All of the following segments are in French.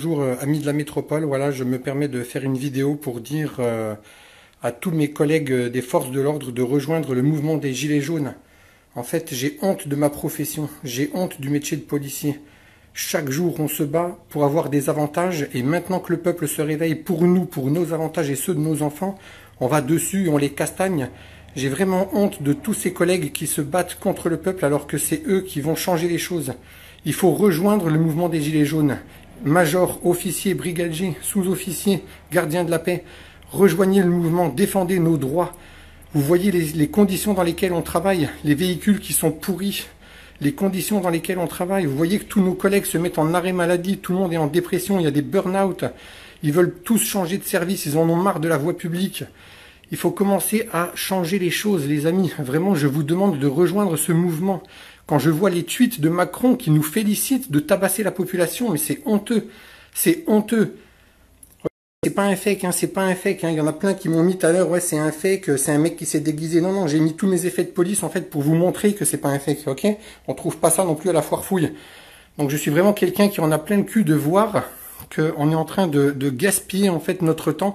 bonjour amis de la métropole. Voilà, je me permets de faire une vidéo pour dire à tous mes collègues des forces de l'ordre de rejoindre le mouvement des Gilets jaunes. En fait, j'ai honte de ma profession, j'ai honte du métier de policier. Chaque jour, on se bat pour avoir des avantages et maintenant que le peuple se réveille pour nous, pour nos avantages et ceux de nos enfants, on va dessus et on les castagne. J'ai vraiment honte de tous ces collègues qui se battent contre le peuple alors que c'est eux qui vont changer les choses. Il faut rejoindre le mouvement des Gilets jaunes. Major, officier, brigadier, sous-officier, gardien de la paix, rejoignez le mouvement, défendez nos droits. Vous voyez les conditions dans lesquelles on travaille, les véhicules qui sont pourris, les conditions dans lesquelles on travaille. Vous voyez que tous nos collègues se mettent en arrêt maladie, tout le monde est en dépression, il y a des burn-out. Ils veulent tous changer de service, ils en ont marre de la voie publique. Il faut commencer à changer les choses, les amis. Vraiment, je vous demande de rejoindre ce mouvement. Quand je vois les tweets de Macron qui nous félicite de tabasser la population, mais c'est honteux. C'est honteux. C'est pas un fake, c'est pas un fake. Il y en a plein qui m'ont mis tout à l'heure, ouais, c'est un fake, c'est un mec qui s'est déguisé. Non, j'ai mis tous mes effets de police, en fait, pour vous montrer que c'est pas un fake, ok? On trouve pas ça non plus à la foire fouille. Donc je suis vraiment quelqu'un qui en a plein le cul de voir qu'on est en train de gaspiller, en fait, notre temps.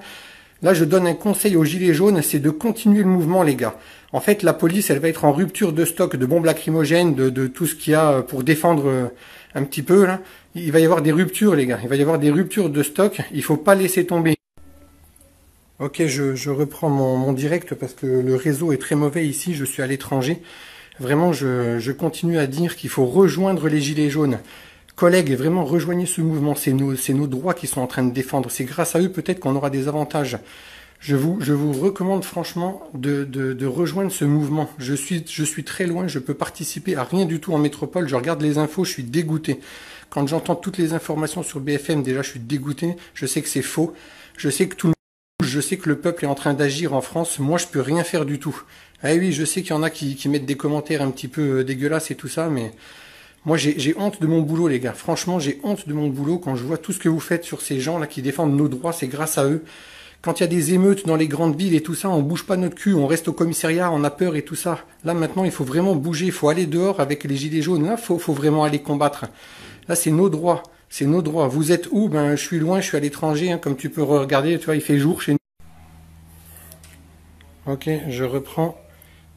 Là, je donne un conseil aux Gilets jaunes, c'est de continuer le mouvement, les gars. En fait, la police, elle va être en rupture de stock de bombes lacrymogènes, de tout ce qu'il y a pour défendre un petit peu, là. Il va y avoir des ruptures, les gars. Il va y avoir des ruptures de stock. Il faut pas laisser tomber. Ok, je reprends mon direct parce que le réseau est très mauvais ici. Je suis à l'étranger. Vraiment, je continue à dire qu'il faut rejoindre les Gilets jaunes. Collègues, vraiment rejoignez ce mouvement, c'est nos droits qui sont en train de défendre, c'est grâce à eux peut-être qu'on aura des avantages. Je vous recommande franchement de rejoindre ce mouvement. Je suis très loin, je peux participer à rien du tout en métropole, je regarde les infos, je suis dégoûté. Quand j'entends toutes les informations sur BFM, déjà je suis dégoûté, je sais que c'est faux, je sais que tout le monde bouge, je sais que le peuple est en train d'agir en France, moi je peux rien faire du tout. Ah oui, je sais qu'il y en a qui mettent des commentaires un petit peu dégueulasses et tout ça, mais... Moi, j'ai honte de mon boulot, les gars. Franchement, j'ai honte de mon boulot quand je vois tout ce que vous faites sur ces gens-là qui défendent nos droits. C'est grâce à eux. Quand il y a des émeutes dans les grandes villes et tout ça, on bouge pas notre cul, on reste au commissariat, on a peur et tout ça. Là, maintenant, il faut vraiment bouger. Il faut aller dehors avec les gilets jaunes. Là, faut vraiment aller combattre. Là, c'est nos droits. C'est nos droits. Vous êtes où? Ben, je suis loin, je suis à l'étranger. Comme tu peux regarder, tu vois, il fait jour chez nous. Ok, je reprends.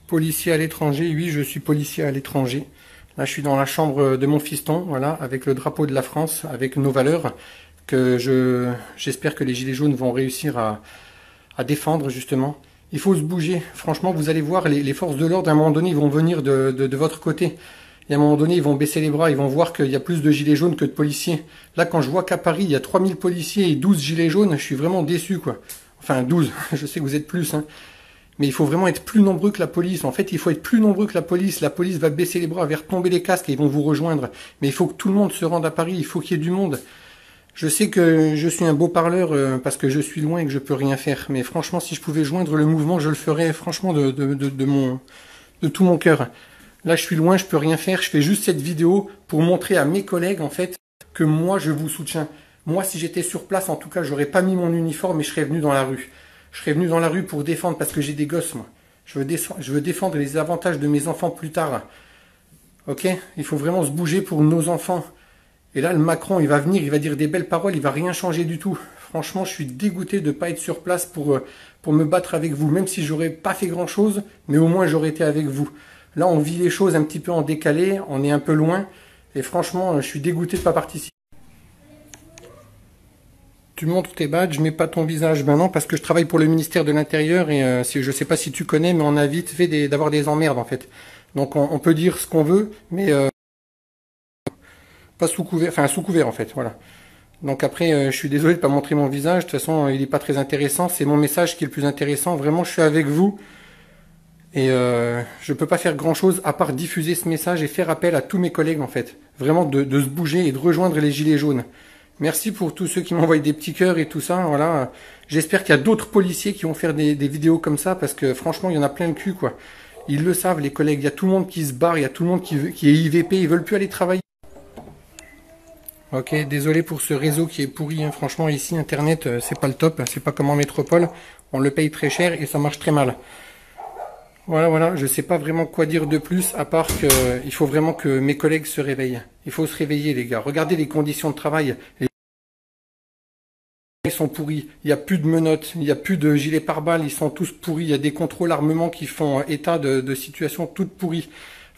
Policier à l'étranger. Oui, je suis policier à l'étranger. Là, je suis dans la chambre de mon fiston, voilà, avec le drapeau de la France, avec nos valeurs, que j'espère que les Gilets jaunes vont réussir à défendre, justement. Il faut se bouger. Franchement, vous allez voir, les forces de l'ordre, à un moment donné, ils vont venir de votre côté. Et à un moment donné, ils vont baisser les bras, ils vont voir qu'il y a plus de Gilets jaunes que de policiers. Là, quand je vois qu'à Paris, il y a 3000 policiers et 12 Gilets jaunes, je suis vraiment déçu, quoi. Enfin, 12, je sais que vous êtes plus, hein. Mais il faut vraiment être plus nombreux que la police. En fait, il faut être plus nombreux que la police. La police va baisser les bras, va retomber les casques et ils vont vous rejoindre. Mais il faut que tout le monde se rende à Paris. Il faut qu'il y ait du monde. Je sais que je suis un beau parleur parce que je suis loin et que je peux rien faire. Mais franchement, si je pouvais joindre le mouvement, je le ferais franchement de tout mon cœur. Là, je suis loin, je peux rien faire. Je fais juste cette vidéo pour montrer à mes collègues, en fait, que moi, je vous soutiens. Moi, si j'étais sur place, en tout cas, j'aurais pas mis mon uniforme et je serais venu dans la rue. Je serais venu dans la rue pour défendre, parce que j'ai des gosses, moi. Je veux défendre les avantages de mes enfants plus tard. Ok? Il faut vraiment se bouger pour nos enfants. Et là, le Macron, il va venir, il va dire des belles paroles, il va rien changer du tout. Franchement, je suis dégoûté de ne pas être sur place pour me battre avec vous, même si j'aurais pas fait grand-chose, mais au moins j'aurais été avec vous. Là, on vit les choses un petit peu en décalé, on est un peu loin, et franchement, je suis dégoûté de ne pas participer. Tu montres tes badges, mais pas ton visage. Ben non, parce que je travaille pour le ministère de l'Intérieur et je sais pas si tu connais, mais on a vite fait d'avoir des emmerdes en fait. Donc on peut dire ce qu'on veut, mais pas sous couvert, enfin sous couvert en fait, voilà. Donc après, je suis désolé de pas montrer mon visage. De toute façon, il est pas très intéressant. C'est mon message qui est le plus intéressant. Vraiment, je suis avec vous et je peux pas faire grand chose à part diffuser ce message et faire appel à tous mes collègues en fait. Vraiment de se bouger et de rejoindre les Gilets jaunes. Merci pour tous ceux qui m'envoient des petits cœurs et tout ça, voilà. J'espère qu'il y a d'autres policiers qui vont faire des vidéos comme ça, parce que franchement, il y en a plein le cul, quoi. Ils le savent, les collègues, il y a tout le monde qui se barre, il y a tout le monde qui est IVP, ils veulent plus aller travailler. Ok, désolé pour ce réseau qui est pourri, hein. Franchement, ici, Internet, c'est pas le top, c'est pas comme en métropole, on le paye très cher et ça marche très mal. Voilà, je sais pas vraiment quoi dire de plus, à part que il faut vraiment que mes collègues se réveillent. Il faut se réveiller, les gars. Regardez les conditions de travail. Ils sont pourris, il n'y a plus de menottes, il n'y a plus de gilets pare-balles, ils sont tous pourris, il y a des contrôles armement qui font état de situations toutes pourries.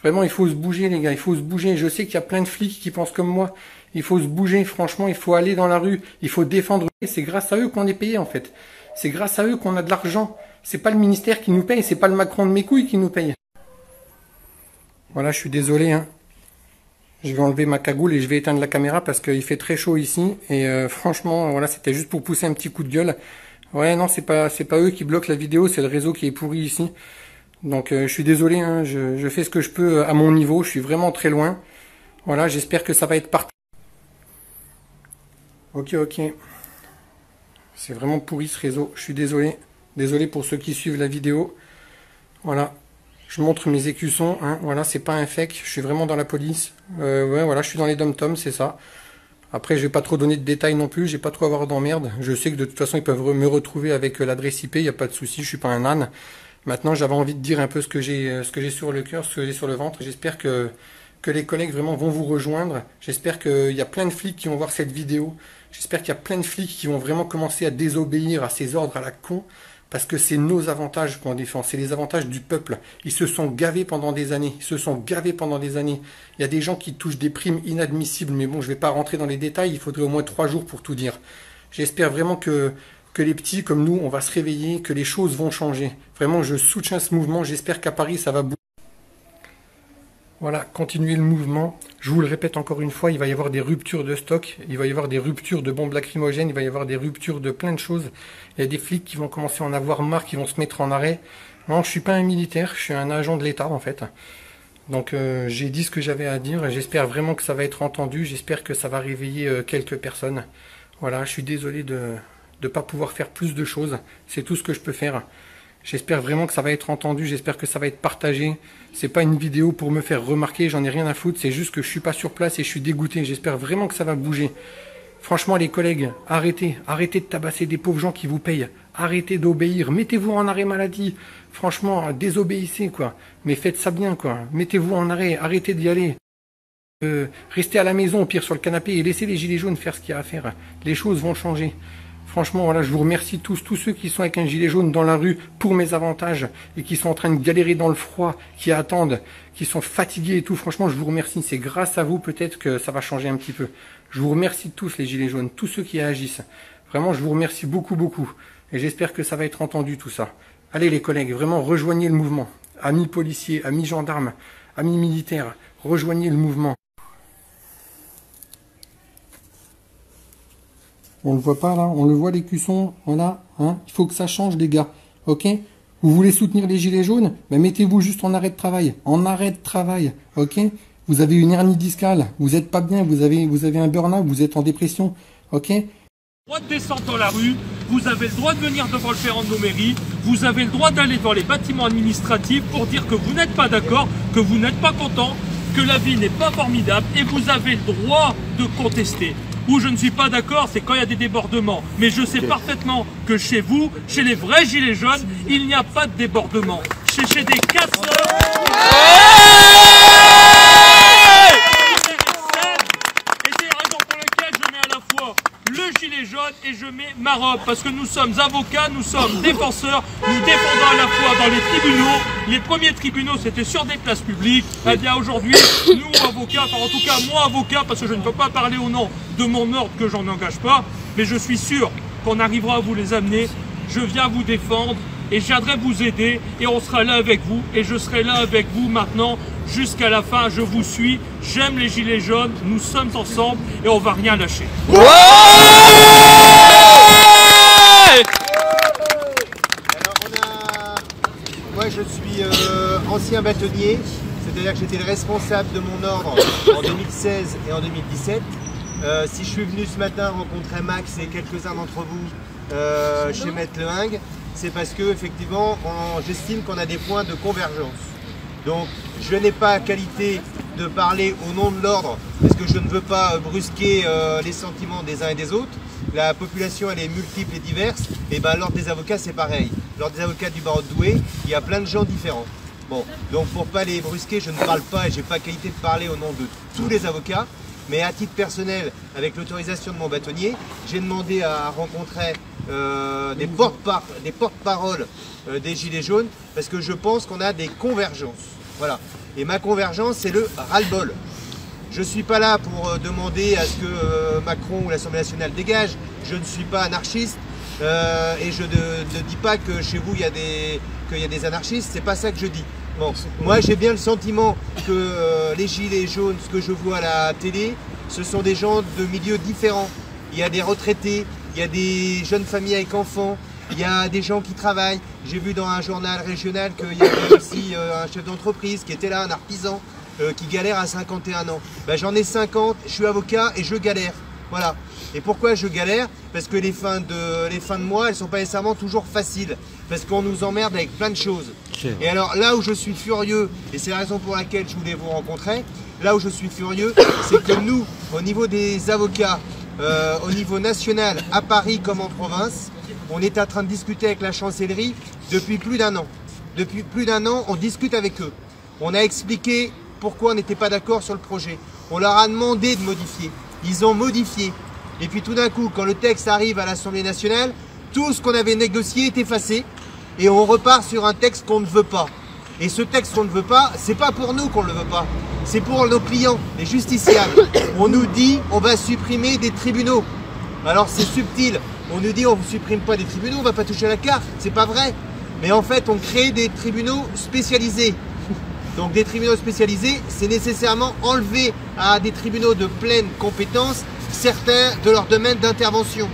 Vraiment, il faut se bouger les gars, il faut se bouger. Je sais qu'il y a plein de flics qui pensent comme moi. Il faut se bouger, franchement, il faut aller dans la rue, il faut défendre. C'est grâce à eux qu'on est payé en fait. C'est grâce à eux qu'on a de l'argent. C'est pas le ministère qui nous paye, c'est pas le Macron de mes couilles qui nous paye. Voilà, je suis désolé, hein. Je vais enlever ma cagoule et je vais éteindre la caméra parce qu'il fait très chaud ici. Et franchement, voilà, c'était juste pour pousser un petit coup de gueule. Ouais, non, c'est pas eux qui bloquent la vidéo, c'est le réseau qui est pourri ici. Donc je suis désolé, hein, je fais ce que je peux à mon niveau, je suis vraiment très loin. Voilà, j'espère que ça va être parti. Ok. C'est vraiment pourri ce réseau, je suis désolé. Désolé pour ceux qui suivent la vidéo. Voilà. Je montre mes écussons, hein, voilà, c'est pas un fake, je suis vraiment dans la police. Ouais, voilà, je suis dans les dom-toms, c'est ça. Après, je vais pas trop donner de détails non plus, j'ai pas trop avoir d'emmerde. Je sais que de toute façon, ils peuvent me retrouver avec l'adresse IP, il n'y a pas de souci, je suis pas un âne. Maintenant, j'avais envie de dire un peu ce que j'ai sur le cœur, ce que j'ai sur le ventre. J'espère que les collègues vraiment vont vous rejoindre. J'espère qu'il y a plein de flics qui vont voir cette vidéo. J'espère qu'il y a plein de flics qui vont vraiment commencer à désobéir à ces ordres à la con. Parce que c'est nos avantages qu'on défend, c'est les avantages du peuple. Ils se sont gavés pendant des années, Il y a des gens qui touchent des primes inadmissibles, mais bon, je ne vais pas rentrer dans les détails, il faudrait au moins 3 jours pour tout dire. J'espère vraiment que les petits comme nous, on va se réveiller, que les choses vont changer. Vraiment, je soutiens ce mouvement, j'espère qu'à Paris, ça va bouger. Voilà, continuez le mouvement. Je vous le répète encore une fois, il va y avoir des ruptures de stock, il va y avoir des ruptures de bombes lacrymogènes, il va y avoir des ruptures de plein de choses. Il y a des flics qui vont commencer à en avoir marre, qui vont se mettre en arrêt. Non, je suis pas un militaire, je suis un agent de l'État en fait. Donc j'ai dit ce que j'avais à dire, j'espère vraiment que ça va être entendu, j'espère que ça va réveiller quelques personnes. Voilà, je suis désolé de ne pas pouvoir faire plus de choses, c'est tout ce que je peux faire. J'espère vraiment que ça va être entendu, j'espère que ça va être partagé. C'est pas une vidéo pour me faire remarquer, j'en ai rien à foutre, c'est juste que je suis pas sur place et je suis dégoûté. J'espère vraiment que ça va bouger. Franchement les collègues, arrêtez de tabasser des pauvres gens qui vous payent. Arrêtez d'obéir, mettez-vous en arrêt maladie. Franchement, désobéissez quoi. Mais faites ça bien quoi. Mettez-vous en arrêt, arrêtez d'y aller. Restez à la maison, au pire sur le canapé et laissez les gilets jaunes faire ce qu'il y a à faire. Les choses vont changer. Franchement, voilà, je vous remercie tous ceux qui sont avec un gilet jaune dans la rue pour mes avantages et qui sont en train de galérer dans le froid, qui attendent, qui sont fatigués et tout. Franchement, je vous remercie. C'est grâce à vous peut-être que ça va changer un petit peu. Je vous remercie tous les gilets jaunes, tous ceux qui agissent. Vraiment, je vous remercie beaucoup. Et j'espère que ça va être entendu tout ça. Allez les collègues, vraiment rejoignez le mouvement. Amis policiers, amis gendarmes, amis militaires, rejoignez le mouvement. On le voit pas là, on le voit l'écusson, voilà, hein. Il faut que ça change les gars, ok? Vous voulez soutenir les gilets jaunes? Ben mettez-vous juste en arrêt de travail, ok? Vous avez une hernie discale, vous n'êtes pas bien, vous avez un burn-out, vous êtes en dépression, ok? Vous avez le droit de descendre dans la rue, vous avez le droit de venir devant le perron de nos mairies, vous avez le droit d'aller dans les bâtiments administratifs pour dire que vous n'êtes pas d'accord, que vous n'êtes pas content, que la vie n'est pas formidable et vous avez le droit de contester. Où je ne suis pas d'accord, c'est quand il y a des débordements. Mais je sais parfaitement que chez vous, chez les vrais gilets jaunes, il n'y a pas de débordement. Chez des casseurs... Et c'est la raison pour laquelle je mets à la fois le gilet jaune et je mets ma robe. Parce que nous sommes avocats, nous sommes défenseurs, nous défendons à la fois dans les tribunaux. Les premiers tribunaux, c'était sur des places publiques. Eh bien aujourd'hui, nous avocats, enfin en tout cas moi avocat, parce que je ne peux pas parler au nom de mon ordre que j'en engage pas, mais je suis sûr qu'on arrivera à vous les amener. Je viens vous défendre et je viendrai vous aider et on sera là avec vous et je serai là avec vous maintenant jusqu'à la fin. Je vous suis, j'aime les gilets jaunes, nous sommes ensemble et on va rien lâcher. Ouais. Alors moi je suis ancien bâtonnier, c'est-à-dire que j'étais le responsable de mon ordre en 2016 et en 2017. Si je suis venu ce matin rencontrer Max et quelques-uns d'entre vous chez Maître Lehingue, c'est parce que effectivement j'estime qu'on a des points de convergence. Donc je n'ai pas qualité de parler au nom de l'ordre parce que je ne veux pas brusquer les sentiments des uns et des autres. La population elle est multiple et diverse, et ben l'ordre des avocats c'est pareil. L'ordre des avocats du barreau de Douai, il y a plein de gens différents. Bon, donc pour pas les brusquer, je ne parle pas et j'ai pas qualité de parler au nom de tous les avocats. mais à titre personnel, avec l'autorisation de mon bâtonnier, j'ai demandé à rencontrer des porte-paroles des Gilets jaunes, parce que je pense qu'on a des convergences. Voilà. Et ma convergence, c'est le ras-le-bol. Je ne suis pas là pour demander à ce que Macron ou l'Assemblée nationale dégage. Je ne suis pas anarchiste et je ne dis pas que chez vous, qu'il y a des anarchistes. C'est pas ça que je dis. Bon, moi, j'ai bien le sentiment que les Gilets jaunes, ce que je vois à la télé, ce sont des gens de milieux différents. Il y a des retraités, il y a des jeunes familles avec enfants, il y a des gens qui travaillent. J'ai vu dans un journal régional qu'il y avait aussi un chef d'entreprise qui était là, un artisan, qui galère à 51 ans. Ben, j'en ai 50, je suis avocat et je galère. Voilà. Et pourquoi je galère? Parce que les fins de mois, elles ne sont pas nécessairement toujours faciles. Parce qu'on nous emmerde avec plein de choses. Et alors là où je suis furieux, et c'est la raison pour laquelle je voulais vous rencontrer, là où je suis furieux, c'est que nous, au niveau des avocats, au niveau national, à Paris comme en province, on est en train de discuter avec la chancellerie depuis plus d'un an. Depuis plus d'un an, on discute avec eux. On a expliqué pourquoi on n'était pas d'accord sur le projet. On leur a demandé de modifier. Ils ont modifié. Et puis tout d'un coup, quand le texte arrive à l'Assemblée nationale, tout ce qu'on avait négocié est effacé. Et on repart sur un texte qu'on ne veut pas. Et ce texte qu'on ne veut pas, c'est pas pour nous qu'on ne le veut pas. C'est pour nos clients, les justiciables. On nous dit on va supprimer des tribunaux. Alors c'est subtil. On nous dit on ne supprime pas des tribunaux, on ne va pas toucher à la carte. C'est pas vrai. Mais en fait, on crée des tribunaux spécialisés. Donc des tribunaux spécialisés, c'est nécessairement enlever à des tribunaux de pleine compétence certains de leurs domaines d'intervention.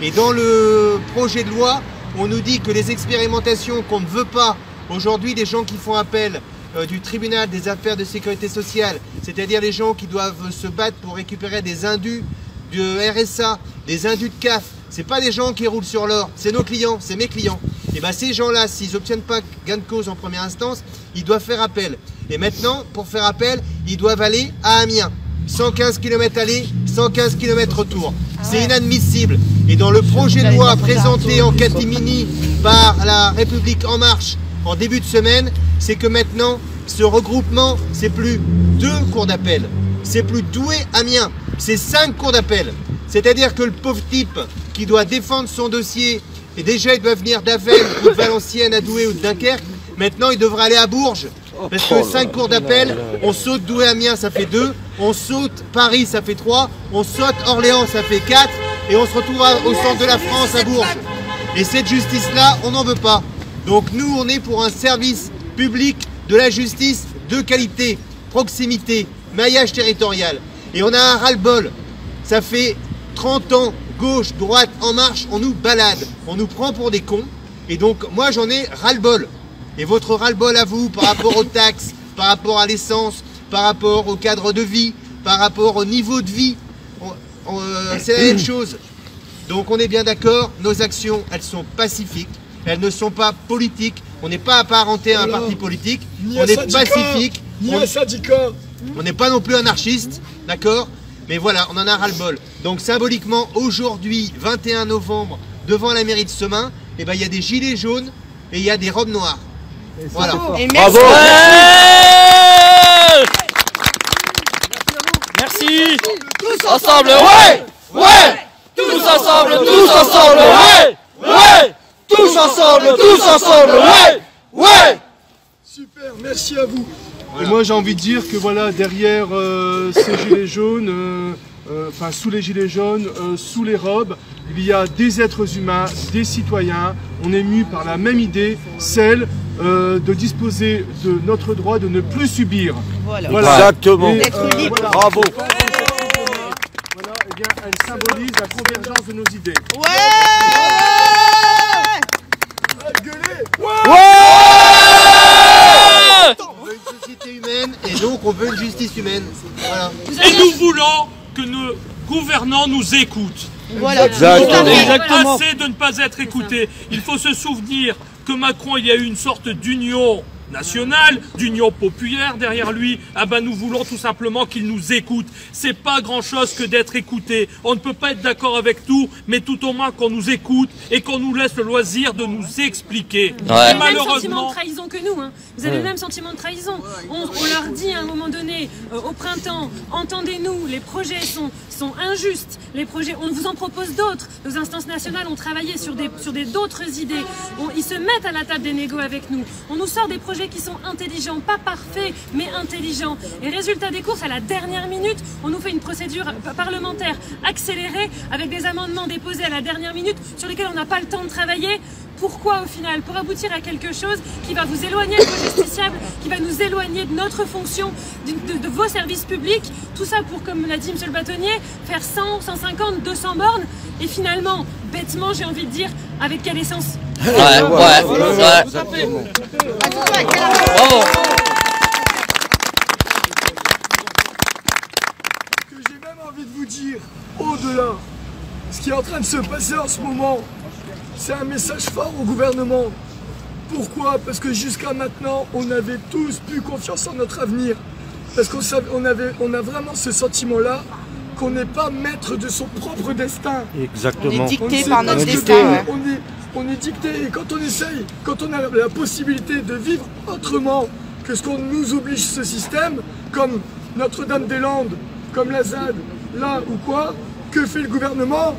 Et dans le projet de loi, on nous dit que les expérimentations qu'on ne veut pas, aujourd'hui des gens qui font appel du tribunal des affaires de sécurité sociale, c'est-à-dire les gens qui doivent se battre pour récupérer des indus de RSA, des indus de CAF, c'est pas des gens qui roulent sur l'or, c'est nos clients, c'est mes clients. Et bien ces gens-là, s'ils n'obtiennent pas gain de cause en première instance, ils doivent faire appel. Et maintenant, pour faire appel, ils doivent aller à Amiens. 115 km aller, 115 km retour. C'est inadmissible. Et dans le projet de loi présenté en catimini par la République En Marche en début de semaine, c'est que maintenant, ce regroupement, c'est plus 2 cours d'appel. C'est plus Douai-Amiens. C'est 5 cours d'appel. C'est-à-dire que le pauvre type qui doit défendre son dossier, et déjà il doit venir d'Avesnes ou de Valenciennes à Douai ou de Dunkerque, maintenant il devra aller à Bourges. Parce que 5 cours d'appel, on saute Douai-Amiens, ça fait 2, on saute Paris, ça fait 3, on saute Orléans, ça fait 4, et on se retrouve au centre de la France, à Bourges. Et cette justice-là, on n'en veut pas. Donc nous, on est pour un service public de la justice de qualité, proximité, maillage territorial. Et on a un ras-le-bol. Ça fait 30 ans, gauche, droite, En Marche, on nous balade, on nous prend pour des cons. Et donc moi, j'en ai ras-le-bol. Et votre ras-le-bol à vous, par rapport aux taxes, par rapport à l'essence, par rapport au cadre de vie, par rapport au niveau de vie, c'est la même chose. Donc on est bien d'accord, nos actions, elles sont pacifiques, elles ne sont pas politiques, on n'est pas apparenté à un parti politique, on est pacifique, ni un syndicat. On n'est pas non plus anarchiste, d'accord? Mais voilà, on en a ras-le-bol. Donc symboliquement, aujourd'hui, 21 novembre, devant la mairie de Semin, eh ben, il y a des gilets jaunes et il y a des robes noires. Voilà. Bravo. Merci. Tous ensemble, ouais, ouais. Tous ensemble, ouais, ouais. Tous ensemble, ouais, ouais. Super, merci à vous. Voilà. Et moi j'ai envie de dire que voilà, derrière ces gilets jaunes, enfin sous les gilets jaunes, sous les robes, il y a des êtres humains, des citoyens. On est mus par la même idée, celle de disposer de notre droit de ne plus subir. Voilà. Exactement. Et, voilà. Bravo. Voilà, et bien, elle symbolise la convergence de nos idées. Ouais. Ouais. On veut une société humaine et donc on veut une justice humaine. Voilà. Et nous voulons que nos gouvernants nous écoutent. Voilà. Exactement. Assez de ne pas être écoutés. Il faut se souvenir que Macron, il y a eu une sorte d'union nationale, d'Union populaire derrière lui. Ah ben nous voulons tout simplement qu'il nous écoute. C'est pas grand chose que d'être écouté. On ne peut pas être d'accord avec tout, mais tout au moins qu'on nous écoute et qu'on nous laisse le loisir de nous expliquer. Vous avez le même Malheureusement, sentiment de trahison que nous, hein. Vous avez le même sentiment de trahison. On leur dit à un moment donné, au printemps, entendez-nous, les projets sont injustes. Les projets, on vous en propose d'autres. Nos instances nationales ont travaillé sur d'autres idées. Ils se mettent à la table des négos avec nous. On nous sort des projets qui sont intelligents, pas parfaits, mais intelligents. Et résultat des courses, à la dernière minute, on nous fait une procédure parlementaire accélérée avec des amendements déposés à la dernière minute sur lesquels on n'a pas le temps de travailler. Pourquoi au final? Pour aboutir à quelque chose qui va vous éloigner de vos justiciables, qui va nous éloigner de notre fonction, de vos services publics. Tout ça pour, comme l'a dit M. le bâtonnier, faire 100, 150, 200 bornes. Et finalement, bêtement, j'ai envie de dire, avec quelle essence? Bravo. Que j'ai même envie de vous dire, au-delà, ce qui est en train de se passer en ce moment, c'est un message fort au gouvernement. Pourquoi? Parce que jusqu'à maintenant, on avait tous plus confiance en notre avenir. Parce qu'on a vraiment ce sentiment-là qu'on n'est pas maître de son propre destin. Exactement. On est dicté par notre destin. On est dicté, et quand on a la possibilité de vivre autrement que ce qu'on nous oblige ce système, comme Notre-Dame-des-Landes, comme la ZAD, là ou quoi, que fait le gouvernement?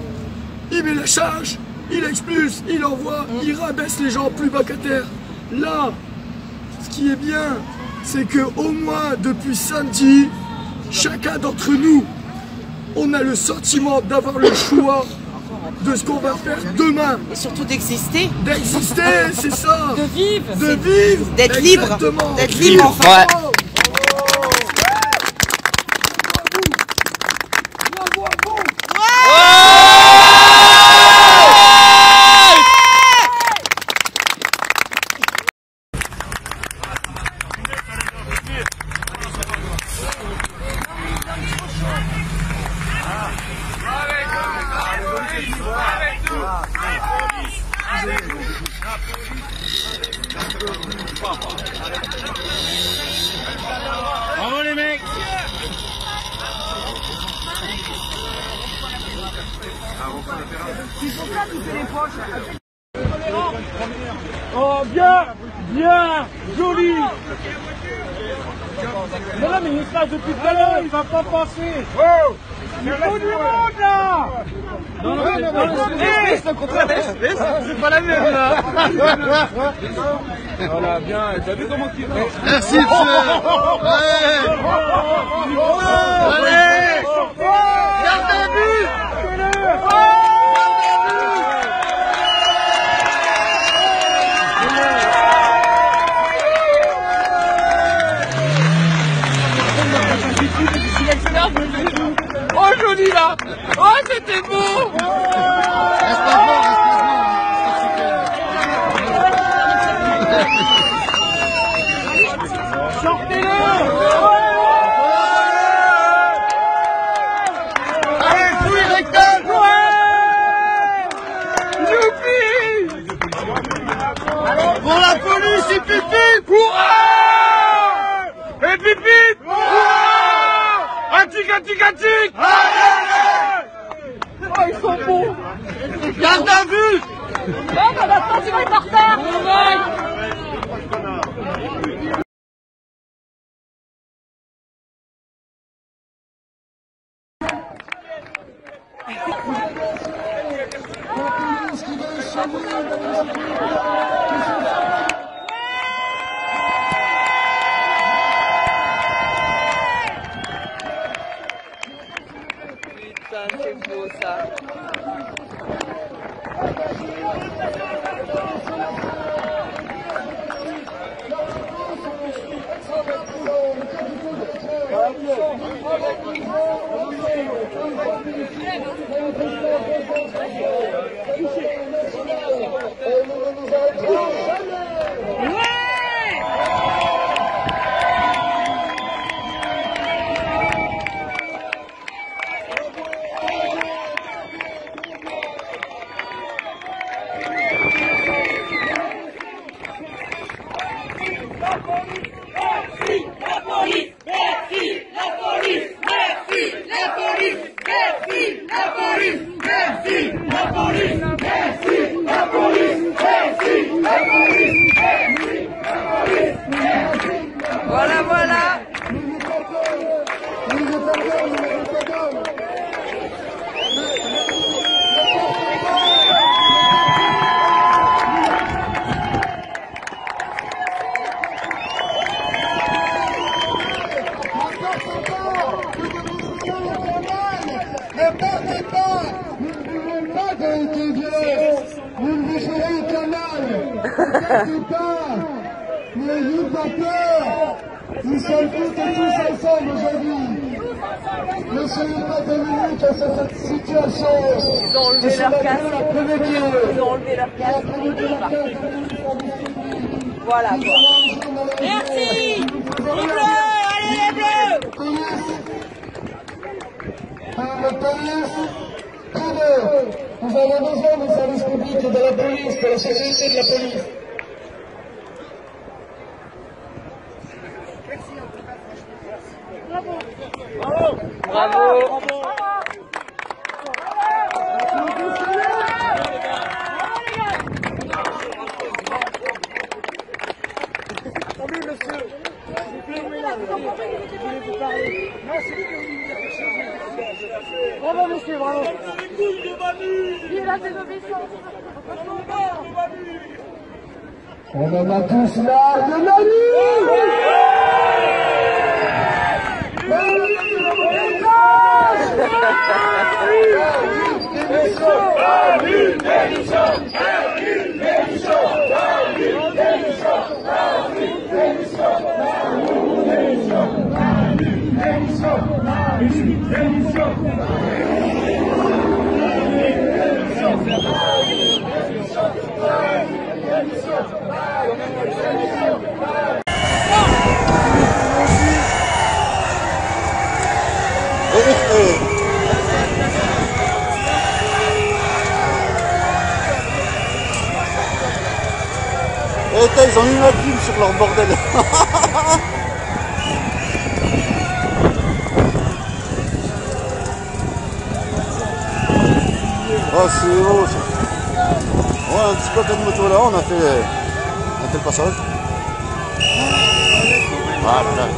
Il met la charge, il expulse, il envoie, il rabaisse les gens plus bas qu'à terre. Là, ce qui est bien, c'est que au moins depuis samedi, chacun d'entre nous, on a le sentiment d'avoir le choix de ce qu'on va faire demain. Et surtout d'exister. D'exister, c'est ça. De vivre. De vivre. D'être libre. Exactement. D'être libre enfin. Ouais. Bravo à vous. bravo les mecs. Oh bien, joli. Mais là, mais il passe depuis tout à l'heure, il va pas passer. Oh, il faut du monde là. C'est pas la même là. Voilà, bien, t'as vu comment il est? Merci, monsieur. Allez, garde à vue. Oh joli là. Oh c'était beau. Sortez-le. Allez fouille rectal. Youpi. Pour la police et pipi. Et pipi. Attic. Oh, ils sont bons. Garde à vue. Non, mais maintenant, tu vas être en retard. C'est beau ça. N'ayez pas peur. Nous sommes toutes et tous ensemble aujourd'hui. Ne soyez pas démunis face à cette situation. Ils ont enlevé leur casque. Ils ont enlevé leur casque. Voilà quoi. Merci. Les bleus, allez les bleus. Nous avons besoin des services publics et de la police, de la sécurité de la police. Bravo. Bravo monsieur, bravo. Il est là, c'est l'obéissance. On en a tous marre de Manu. Ils ont mis ma pub sur leur bordel. Oh, c'est beau ça. Ouais, un petit peu de moto là, on a fait le passage. Voilà.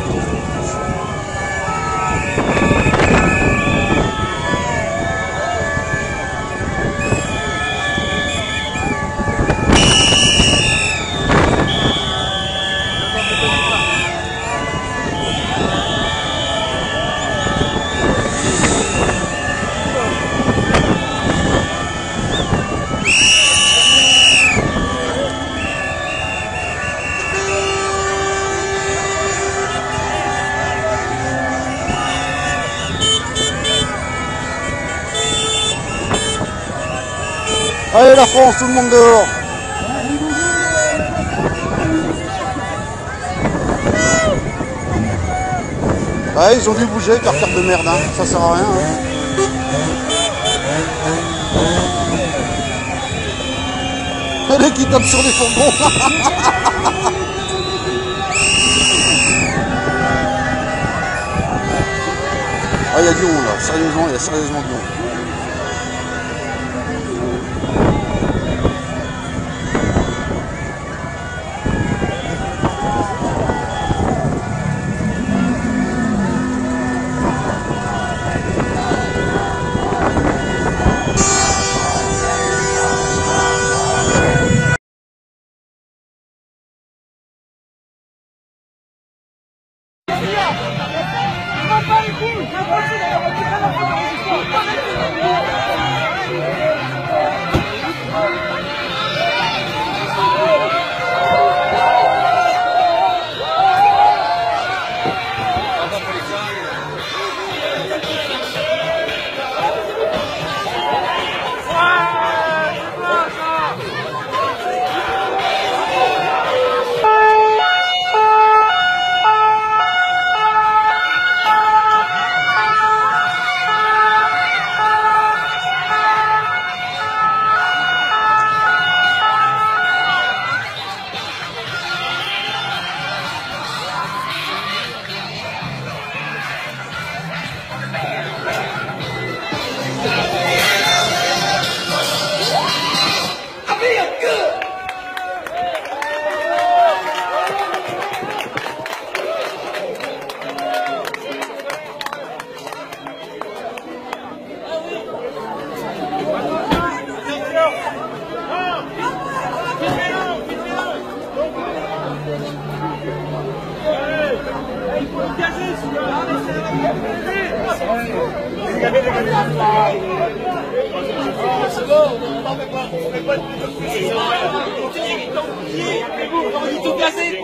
Allez la France, tout le monde dehors. Ouais, ils ont dû bouger, carter de merde, hein. Ça sert à rien. Hein. Les qui tapent sur les fourgons. Ah, il y a du monde là, sérieusement, il y a sérieusement du monde. C'est bon, on n'en fait pas. On fait pas de policiers, on dit tout casser. Et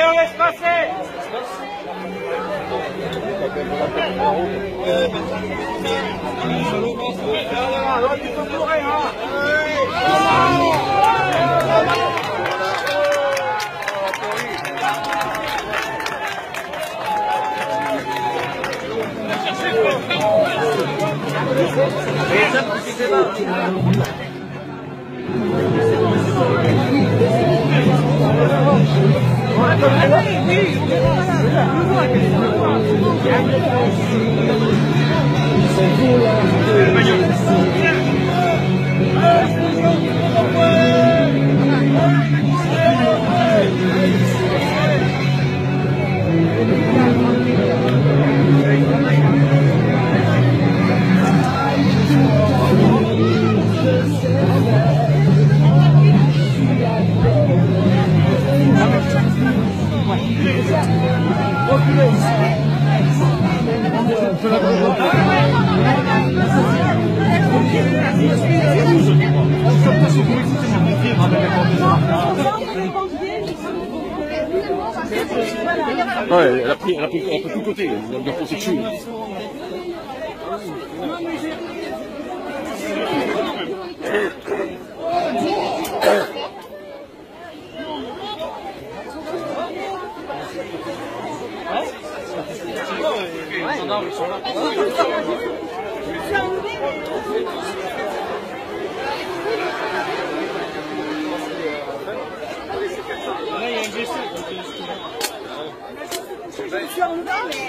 on laisse passer. Tu peux courir, hein. Ouais, elle a pris tout le côté, elle a pensé dessus.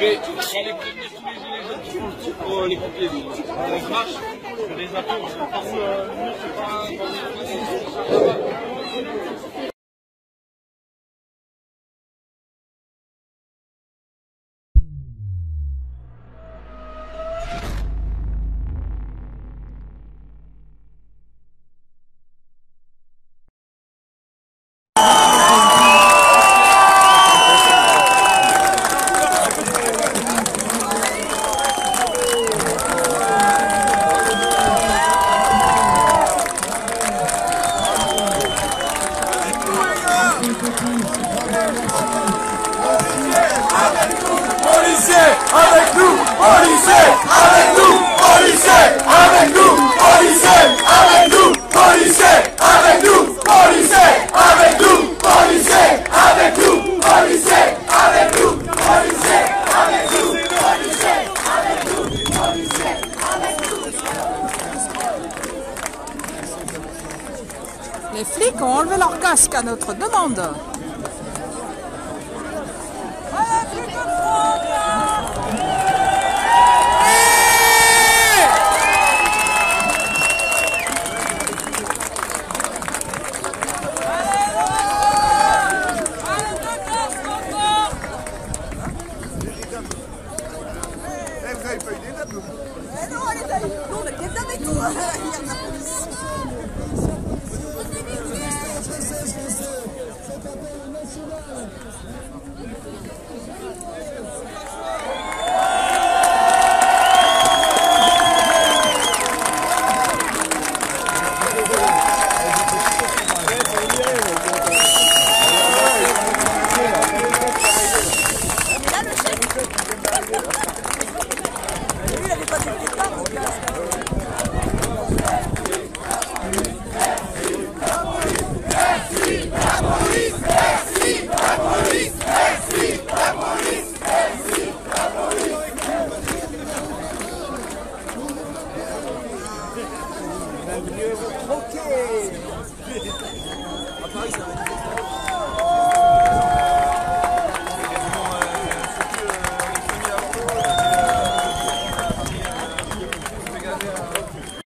Mais tu vas aller prévenir tous les gilets jaunes qui font le tour pour les pompiers. On marche, on les appelle, parce que nous, c'est pas un... Les flics ont enlevé leur casque à notre demande.